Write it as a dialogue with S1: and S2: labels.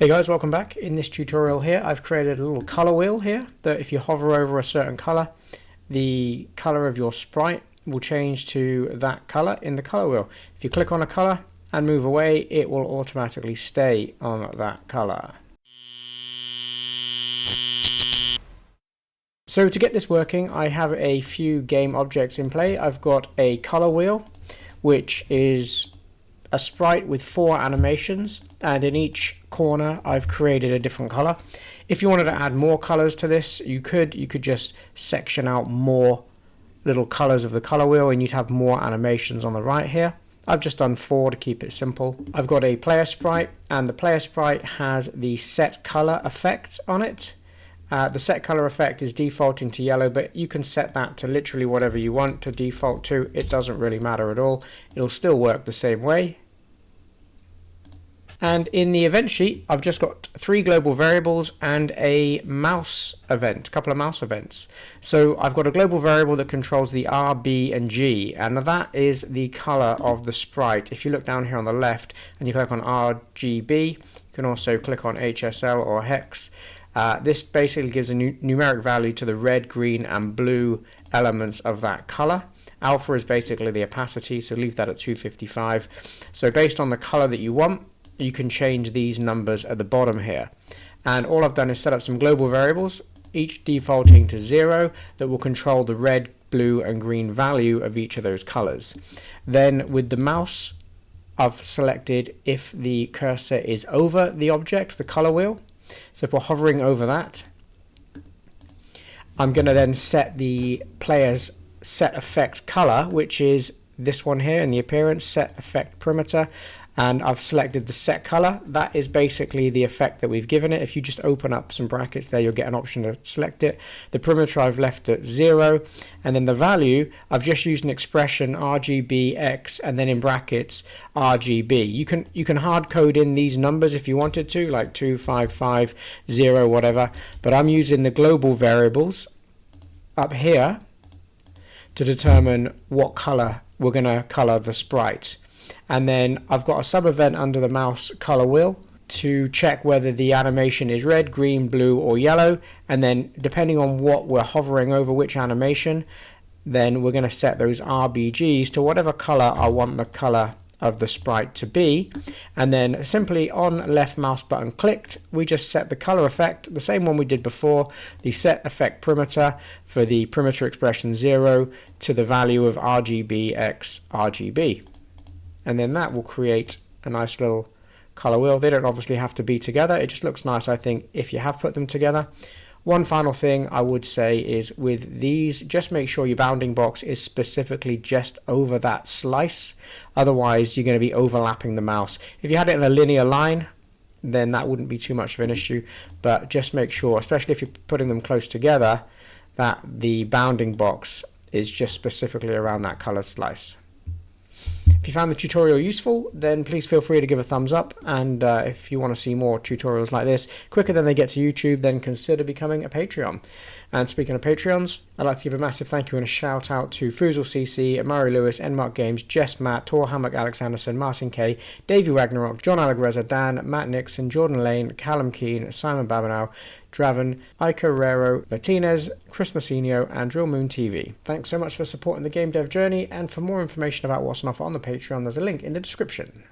S1: Hey guys, welcome back. In this tutorial here, I've created a little color wheel here that if you hover over a certain color, the color of your sprite will change to that color in the color wheel. If you click on a color and move away, it will automatically stay on that color. So to get this working, I have a few game objects in play. I've got a color wheel, which is a sprite with 4 animations, and in each corner I've created a different color. If you wanted to add more colors to this, you could just section out more little colors of the color wheel and you'd have more animations on the right here. I've just done 4 to keep it simple. I've got a player sprite, and the player sprite has the set color effect on it. The set color effect is defaulting to yellow, but you can set that to literally whatever you want to default to. It doesn't really matter at all. It'll still work the same way. And in the event sheet, I've just got 3 global variables and a mouse event, a couple of mouse events. So I've got a global variable that controls the R, B, and G, and that is the color of the sprite. If you look down here on the left and you click on RGB, you can also click on HSL or hex. This basically gives a numeric value to the red, green, and blue elements of that color. Alpha is basically the opacity, so leave that at 255. So based on the color that you want, you can change these numbers at the bottom here. And all I've done is set up some global variables, each defaulting to 0, that will control the red, blue, and green value of each of those colors. Then with the mouse, I've selected if the cursor is over the object, the color wheel. So if we're hovering over that, I'm going to then set the player's set effect color, which is this one here in the appearance, set effect perimeter, and I've selected the set color. That is basically the effect that we've given it. If you just open up some brackets there, you'll get an option to select it. The perimeter I've left at 0, and then the value, I've just used an expression RGBX and then in brackets RGB. You can hard code in these numbers if you wanted to, like 2550 whatever, but I'm using the global variables up here to determine what color we're going to color the sprite. And then I've got a sub event under the mouse color wheel to check whether the animation is red, green, blue, or yellow, and then depending on what we're hovering over, which animation, then we're going to set those RBGs to whatever color I want the color of the sprite to be. And then simply on left mouse button clicked, we just set the color effect, the same one we did before, the set effect perimeter for the perimeter expression 0 to the value of RGBX RGB. And then that will create a nice little color wheel. They don't obviously have to be together. It just looks nice, I think, if you have put them together. One final thing I would say is with these, just make sure your bounding box is specifically just over that slice. Otherwise, you're going to be overlapping the mouse. If you had it in a linear line, then that wouldn't be too much of an issue. But just make sure, especially if you're putting them close together, that the bounding box is just specifically around that color slice. If you found the tutorial useful, then please feel free to give a thumbs up, and if you want to see more tutorials like this quicker than they get to YouTube, then consider becoming a Patreon. And speaking of Patreons, I'd like to give a massive thank you and a shout out to Foozle CC, Murray Lewis, Enmark Games, Jess Matt, Tor Hammock, Alex Anderson, Martin K, Davey Ragnarok, John Allegreza, Dan, Matt Nixon, Jordan Lane, Callum Keane, Simon Babinow, Draven, Ike Rero, Martinez, Chris Massinio, and Drill Moon TV. Thanks so much for supporting the game dev journey, and for more information about what's on offer on the Patreon, there's a link in the description.